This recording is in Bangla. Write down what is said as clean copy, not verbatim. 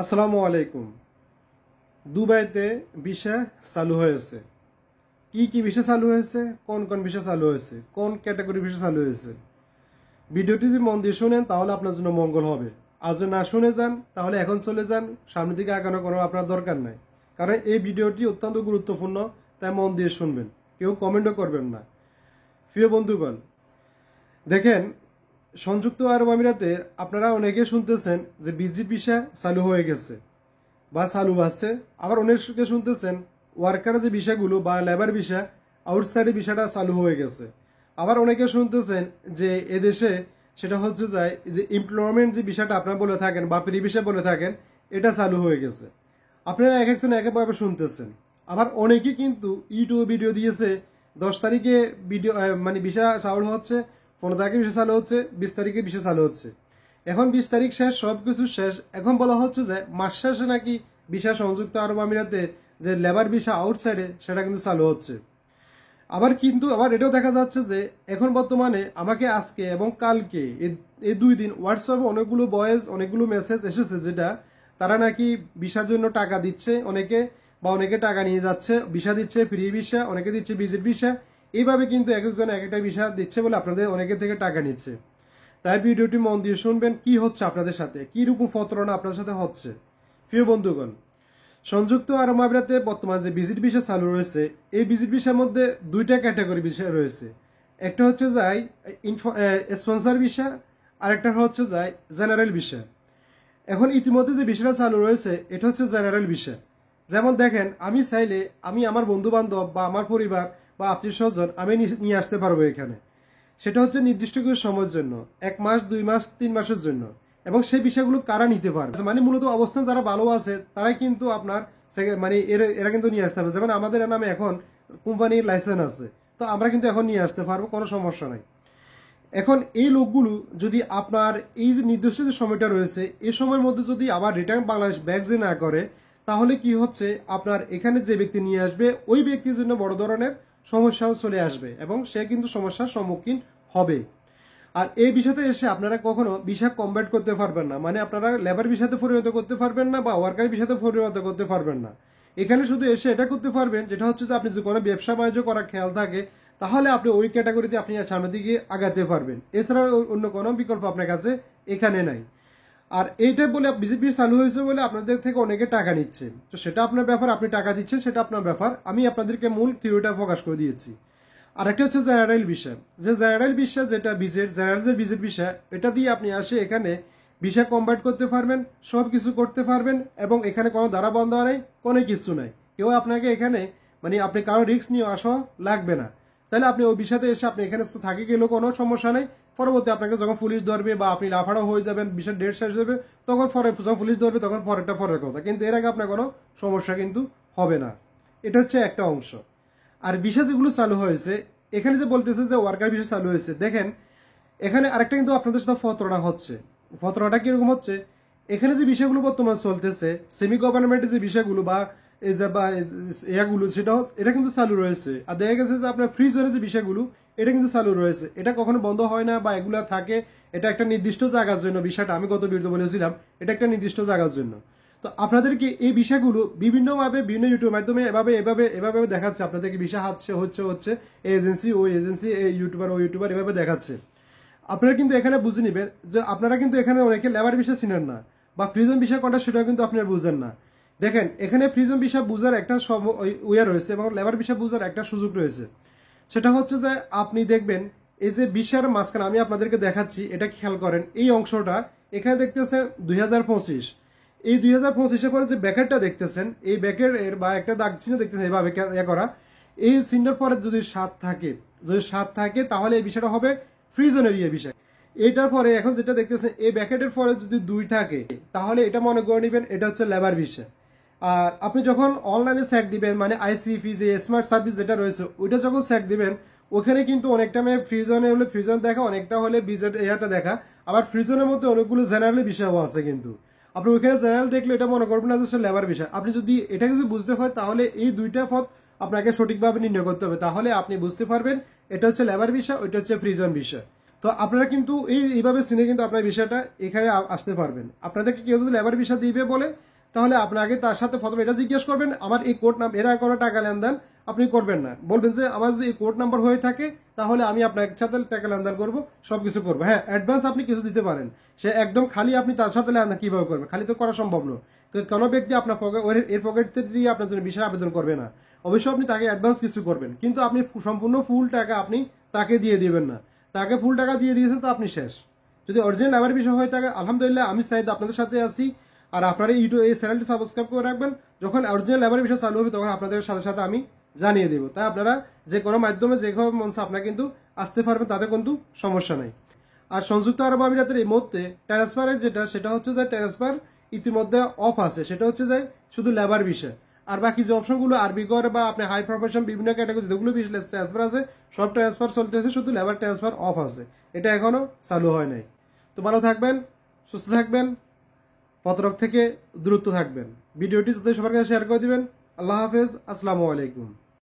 আসসালামু আলাইকুম। দুবাইতে ভিসা চালু হয়েছে। কি কি ভিসা চালু হয়েছে, কোন কোন ভিসা চালু হয়েছে, কোন ক্যাটাগরি ভিসা চালু হয়েছে, ভিডিওটি যদি মন দিয়ে শুনেন তাহলে আপনার জন্য মঙ্গল হবে। আর যদি না শুনে যান তাহলে এখন চলে যান, সামনের দিকে আগানো কোনো আপনার দরকার নাই। কারণ এই ভিডিওটি অত্যন্ত গুরুত্বপূর্ণ, তাই মন দিয়ে শুনবেন, কেউ কমেন্টও করবেন না। প্রিয় বন্ধুগণ, দেখেন, সংযুক্ত আরব আমিরাতে আপনারা অনেকে শুনতেছেন যে ভিজিট ভিসা চালু হয়ে গেছে বা চালু আছে। আবার অনেকে শুনতেছেন ওয়ার্কারের যে বিষয়গুলো বা লেবার ভিসা, আউটসাইডের বিষয়টা চালু হয়ে গেছে। আবার অনেকে শুনতেছেন যে এদেশে সেটা হচ্ছে যায় যে এমপ্লয়মেন্ট যে বিষয়টা আপনারা বলে থাকেন বা প্রি ভিসা বলে থাকেন, এটা চালু হয়ে গেছে। আপনারা এক একজন এক একভাবে শুনতেছেন। আবার অনেকে কিন্তু ইউটিউবে ভিডিও দিয়েছে 10 তারিখে ভিডিও মানে ভিসা চালু হচ্ছে, 15 তারিখে ভিসা চালু হচ্ছে, 20 তারিখে ভিসা চালু হচ্ছে। এখন 20 তারিখ শেষ, সবকিছু শেষ। এখন বলা হচ্ছে যে মাস শেষে নাকি ভিসা সংযুক্ত আরব আমিরাতে যে লেবার ভিসা আউটসাইডে সেটা কিন্তু চালু হচ্ছে। আবার এটাও দেখা যাচ্ছে যে এখন বর্তমানে আমাকে আজকে এবং কালকে এই 2 দিন হোয়াটসঅ্যাপে অনেকগুলো ভয়েস, অনেকগুলো মেসেজ এসেছে, যেটা তারা নাকি ভিসার জন্য টাকা দিচ্ছে অনেকে, বা অনেকে টাকা নিয়ে যাচ্ছে, ভিসা দিচ্ছে, ফ্রি ভিসা, অনেকে দিচ্ছে ভিজিট ভিসা। এইভাবে কিন্তু এক একজন এক একটা ভিসা দিচ্ছে বলে আপনাদের অনেকের থেকে টাকা নিচ্ছে। তাই ভিডিওটি মন দিয়ে শুনবেন, কি হচ্ছে আপনাদের সাথে, কি রূপ প্রতারণা আপনাদের সাথে হচ্ছে। প্রিয় বন্ধুগণ, সংযুক্ত আরব আমিরাতে বর্তমানে যে ভিজিট ভিসা চালু রয়েছে, এই ভিজিট ভিসার মধ্যে 2টা ক্যাটাগরি ভিসা রয়েছে। একটা হচ্ছে যায় স্পন্সর ভিসা, আর একটা হচ্ছে যায় জেনারেল ভিসা। এখন ইতিমধ্যে যে ভিসাটা চালু রয়েছে এটা হচ্ছে জেনারেল ভিসা। যেমন দেখেন, আমি চাইলে আমি আমার বন্ধু বান্ধব বা আমার পরিবার বা আত্মীয় স্বজন আমি নিয়ে আসতে পারবো এখানে। সেটা হচ্ছে নির্দিষ্ট কিছু সময়ের জন্য, 1 মাস, 2 মাস, 3 মাসের জন্য। এবং সেই বিষয়গুলো কারা নিতে পারবে, মানে মূলত অবস্থান যারা ভালো আছে তারাই কিন্তু আপনার মানে এরা কিন্তু নিয়ে আসতে পারবে। যেমন আমাদের নামে এখন কোম্পানির লাইসেন্স আছে, তো আমরা কিন্তু এখন নিয়ে আসতে পারবো, কোনো সমস্যা নাই। এখন এই লোকগুলো যদি আপনার এই যে নির্দিষ্ট যে সময়টা রয়েছে এই সময়ের মধ্যে যদি আবার রিটার্ন বাংলাদেশ ব্যাক যে না করে, তাহলে কি হচ্ছে, আপনার এখানে যে ব্যক্তি নিয়ে আসবে ওই ব্যক্তির জন্য বড় ধরনের সমস্যাও চলে আসবে এবং সে কিন্তু সমস্যার সম্মুখীন হবে। আর এই বিষয়তে এসে আপনারা কখনো ভিসা কনভার্ট করতে পারবেন না, মানে আপনারা লেবার ভিসাতে পরিণত করতে পারবেন না বা ওয়ার্কার ভিসাতে পরিণত করতে পারবেন না। এখানে শুধু এসে এটা করতে পারবেন, যেটা হচ্ছে যে আপনি যদি কোনো ব্যবসা বাণিজ্য করার খেয়াল থাকে তাহলে আপনি ওই ক্যাটাগরিতে আপনি সামনের দিকে আগাতে পারবেন। এছাড়া অন্য কোনো বিকল্প আপনার কাছে এখানে নাই। আর এইটা বলে ভিজিট ভিসা চালু হয়েছে বলে আপনাদের থেকে অনেকে টাকা নিচ্ছে, তো সেটা আপনার ব্যাপার, আপনি টাকা দিচ্ছেন সেটা আপনার ব্যাপার। আমি আপনাদেরকে মূল থিওরিটা প্রকাশ করে দিয়েছি। আর একটা হচ্ছে জেনারেল ভিসা, যে জেনারেল ভিসা যেটা জেনারেল যে ভিজিট ভিসা, এটা দিয়ে আপনি আসে এখানে ভিসা কনভার্ট করতে পারবেন, সবকিছু করতে পারবেন এবং এখানে কোনো দ্বারা বন্ধ নেই, কোনো কিছু নাই। কেউ আপনাকে এখানে মানে আপনি কারো রিস্ক নিয়ে আসা লাগবে না। তাহলে আপনি ওই ভিসাতে এসে আপনি এখানে থাকে গেলেও কোনো সমস্যা নেই। পরবর্তী আপনাকে যখন পুলিশ ধরবে বা আপনি লাফাড়া হয়ে যাবেন, ভিসার ডেট শেষ হবে, তখন যখন পুলিশ ধরবে তখন পরেরটা পরের কথা, কিন্তু এর আগে আপনার কোনো সমস্যা কিন্তু হবে না। এটা হচ্ছে একটা অংশ। আর ভিসা যেগুলো চালু হয়েছে, এখানে যে বলতেছে যে ওয়ার্কার ভিসা চালু হয়েছে, দেখেন এখানে আরেকটা কিন্তু আপনাদের সাথে প্রতারণা হচ্ছে। প্রতারণাটা কিরকম হচ্ছে, এখানে যে বিষয়গুলো বর্তমানে চলতেছে, সেমি গভর্নমেন্টের যে বিষয়গুলো বা ইয়াগুলো, এটা কিন্তু চালু রয়েছে। আর দেখা গেছে যে আপনার ফ্রি জোনের যে বিষয়গুলো, এটা কিন্তু চালু রয়েছে। এটা কখনো বন্ধ হয় না বা এগুলা থাকে। এটা একটা নির্দিষ্ট জায়গার জন্য, বিষয়টা আমি গত ভিডিওতে বলেছিলাম, এটা একটা নির্দিষ্ট জায়গার জন্য। তো আপনাদেরকে এই বিষয়গুলো বিভিন্নভাবে বিভিন্ন ইউটিউবের মাধ্যমে এভাবে এভাবে এভাবে দেখাচ্ছে আপনাদেরকে, বিষয় হচ্ছে এজেন্সি ওই এজেন্সি, এই ইউটিউবার ওই ইউটিউবার এভাবে দেখাচ্ছে। আপনারা কিন্তু এখানে বুঝে নিবেন যে আপনারা কিন্তু এখানে অনেকে লেবার বিষয় চিনেন না বা প্রিজন বিষয় কোনটা সেটাও কিন্তু আপনারা বুঝেন না। দেখেন, এখানে প্রিজন বিষয় বুঝার একটা ওয়ে রয়েছে এবং লেবার বিষয় বুঝার একটা সুযোগ রয়েছে। সেটা হচ্ছে যে আপনি দেখবেন এই যে বিষয়ের মাঝখানে আমি আপনাদেরকে দেখাচ্ছি, এটা খেয়াল করেন, এই অংশটা এখানে দেখতেছেন 2025। এই 2025-এর পরে যে ব্যাকেটটা দেখতেছেন, এই ব্যাকের এর বা একটা দাগ চিহ্ন দেখতেছেন এভাবে করা, এই চিহ্নের পরে যদি 7 থাকে তাহলে এই বিষয়টা হবে ফ্রি জোনের বিষয়। এটার পরে এখন যেটা দেখতেছেন এই ব্যাকেটের পরে যদি 2 থাকে তাহলে এটা মনে করে নেবেন এটা হচ্ছে লেবার বিষয়। আর আপনি যখন অনলাইনে চেক দিবেন, মানে আইসিপি যে স্মার্ট সার্ভিস যেটা রয়েছে ওইটা যখন চেক দিবেন, ওখানে কিন্তু অনেকটা ফ্রি জোনে হলে ফ্রি জোন দেখা, অনেকটা হলে বিজেট এয়ারটা দেখা। আবার ফ্রি জোনের মধ্যে অনেকগুলো জেনারেল বিষয়ও আছে, কিন্তু আপনি ওইখানে জেনারেল দেখলে এটা মনে করবেন না যে লেবার বিষয়। আপনি যদি এটা কিছু বুঝতে হয় তাহলে এই 2টা পথ আপনাকে সঠিকভাবে নির্ণয় করতে হবে, তাহলে আপনি বুঝতে পারবেন এটা হচ্ছে লেবার বিষয়, ওইটা হচ্ছে প্রিজন বিষয়। তো আপনারা কিন্তু এইভাবে চিনে কিন্তু আপনার বিষয়টা এখানে আসতে পারবেন। আপনাদেরকে কেউ যদি লেবার বিষয় দিবে বলে তাহলে আপনাকে তার সাথে প্রথমে এটা জিজ্ঞেস করবেন, আমার এই কোড নাম এরা কোনো টাকা লেনদেন আপনি করবেন না, বলবেন যে আমার যদি এই কোড নাম্বার হয়ে থাকে তাহলে আমি আপনার সাথে টাকা লেনদেন করবো, সবকিছু করবো। হ্যাঁ, অ্যাডভান্স আপনি কিছু দিতে পারেন, সে একদম খালি আপনি তার সাথে লেনদেন কিভাবে করবেন, খালি তো করা সম্ভব নয়। তো কোনো ব্যক্তি আপনার এর পকেট দিয়ে আপনার জন্য বিশাল আবেদন করবে না। অবশ্যই আপনি তাকে অ্যাডভান্স কিছু করবেন, কিন্তু আপনি সম্পূর্ণ ফুল টাকা আপনি তাকে দিয়ে দিবেন না। তাকে ফুল টাকা দিয়ে দিয়েছেন তো আপনি শেষ। যদি অরিজিনাল লেবার বিষয় হয়ে থাকে, আলহামদুলিল্লাহ আমি সাইদ আপনাদের সাথে আছি। আর আপনারা ইউটিউব এই চ্যানেলটি সাবস্ক্রাইব করে রাখবেন, যখন অরিজিনাল লেবার বিষয় চালু হবে তখন আপনাদের সাথে সাথে আমি জানিয়ে দেবো। তাই আপনারা যে কোনো মাধ্যমে যেভাবে মন চায় আপনারা কিন্তু আসতে পারবেন, তাতে কিন্তু সমস্যা নাই। আর সংযুক্ত আরব আমিরাতের এই মুহূর্তে ট্রান্সফারের সেটা হচ্ছে যে ট্রান্সফার ইতিমধ্যে অফ আছে, সেটা হচ্ছে যে শুধু লেবার বিষয়। আর বাকি যে অপশনগুলো আরবি কর বা আপনি হাই প্রফেশন বিভিন্ন ক্যাটাগরি যেগুলো ট্রান্সফার আছে সব ট্রান্সফার চলতেছে, শুধু লেবার ট্রান্সফার অফ আছে, এটা এখনো চালু হয় নাই। তো ভালো থাকবেন, সুস্থ থাকবেন, প্রতারক থেকে দূরত্ব থাকবেন। ভিডিওটি যদি সবার কাছে শেয়ার করে দিবেন। আল্লাহ হাফেজ, আসসালামু আলাইকুম।